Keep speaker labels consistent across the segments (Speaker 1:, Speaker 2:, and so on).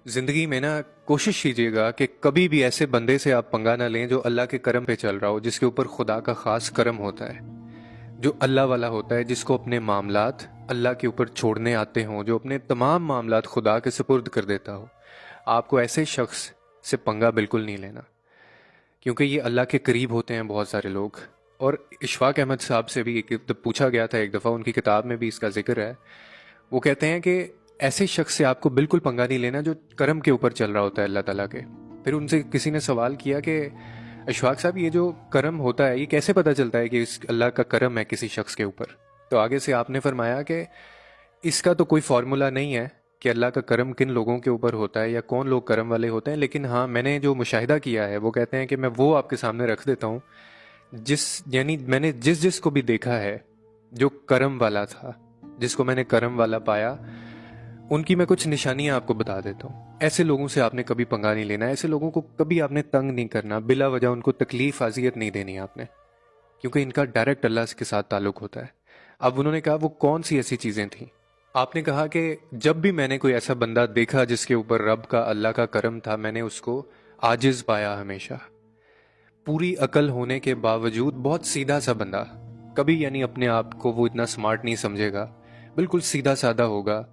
Speaker 1: ज़िंदगी में ना कोशिश कीजिएगा कि कभी भी ऐसे बंदे से आप पंगा ना लें जो अल्लाह के करम पे चल रहा हो, जिसके ऊपर खुदा का ख़ास करम होता है, जो अल्लाह वाला होता है, जिसको अपने मामलात अल्लाह के ऊपर छोड़ने आते हों, जो अपने तमाम मामलात खुदा के सुपुर्द कर देता हो। आपको ऐसे शख्स से पंगा बिल्कुल नहीं लेना, क्योंकि ये अल्लाह के करीब होते हैं बहुत सारे लोग। और इशफाक अहमद साहब से भी पूछा गया था एक दफ़ा, उनकी किताब में भी इसका जिक्र है। वो कहते हैं कि ऐसे शख्स से आपको बिल्कुल पंगा नहीं लेना जो करम के ऊपर चल रहा होता है अल्लाह ताला के। फिर उनसे किसी ने सवाल किया कि अशफाक साहब, ये जो करम होता है ये कैसे पता चलता है कि इस अल्लाह का करम है किसी शख्स के ऊपर? तो आगे से आपने फरमाया कि इसका तो कोई फार्मूला नहीं है कि अल्लाह का करम किन लोगों के ऊपर होता है या कौन लोग करम वाले होते हैं, लेकिन हाँ, मैंने जो मुशाहिदा किया है वो कहते हैं कि मैं वो आपके सामने रख देता हूँ यानी मैंने जिस जिस को भी देखा है जो करम वाला था, जिसको मैंने करम वाला पाया, उनकी मैं कुछ निशानियां आपको बता देता हूँ। ऐसे लोगों से आपने कभी पंगा नहीं लेना, ऐसे लोगों को कभी आपने तंग नहीं करना, बिला वजह उनको तकलीफ अजियत नहीं देनी आपने, क्योंकि इनका डायरेक्ट अल्लाह के साथ ताल्लुक होता है। अब उन्होंने कहा वो कौन सी ऐसी चीज़ें थीं? आपने कहा कि जब भी मैंने कोई ऐसा बंदा देखा जिसके ऊपर रब का अल्लाह का करम था, मैंने उसको आजिज़ पाया हमेशा। पूरी अकल होने के बावजूद बहुत सीधा सा बंदा, कभी यानी अपने आप को वो इतना स्मार्ट नहीं समझेगा, बिल्कुल सीधा साधा होगा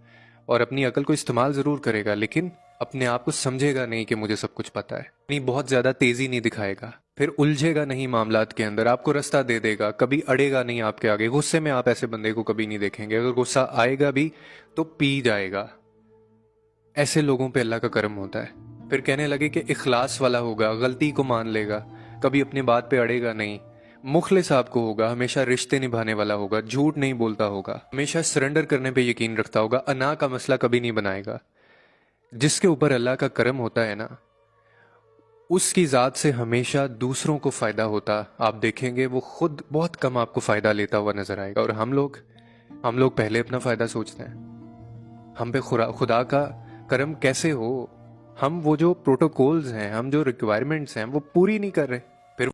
Speaker 1: और अपनी अकल को इस्तेमाल ज़रूर करेगा, लेकिन अपने आप को समझेगा नहीं कि मुझे सब कुछ पता है। नहीं, बहुत ज़्यादा तेज़ी नहीं दिखाएगा, फिर उलझेगा नहीं मामलात के अंदर, आपको रास्ता दे देगा, कभी अड़ेगा नहीं आपके आगे। गुस्से में आप ऐसे बंदे को कभी नहीं देखेंगे, अगर गुस्सा आएगा भी तो पी जाएगा। ऐसे लोगों पे अल्लाह का करम होता है। फिर कहने लगे कि इखलास वाला होगा, गलती को मान लेगा, कभी अपनी बात पे अड़ेगा नहीं, मुखलिस आपको होगा, हमेशा रिश्ते निभाने वाला होगा, झूठ नहीं बोलता होगा, हमेशा सरेंडर करने पे यकीन रखता होगा, अना का मसला कभी नहीं बनाएगा। जिसके ऊपर अल्लाह का करम होता है ना, उसकी ज़ात से हमेशा दूसरों को फ़ायदा होता आप देखेंगे। वो खुद बहुत कम आपको फ़ायदा लेता हुआ नजर आएगा। और हम लोग पहले अपना फ़ायदा सोचते हैं। हम पे खुदा का करम कैसे हो? हम वो जो प्रोटोकॉल्स हैं, हम जो रिक्वायरमेंट्स हैं वो पूरी नहीं कर रहे।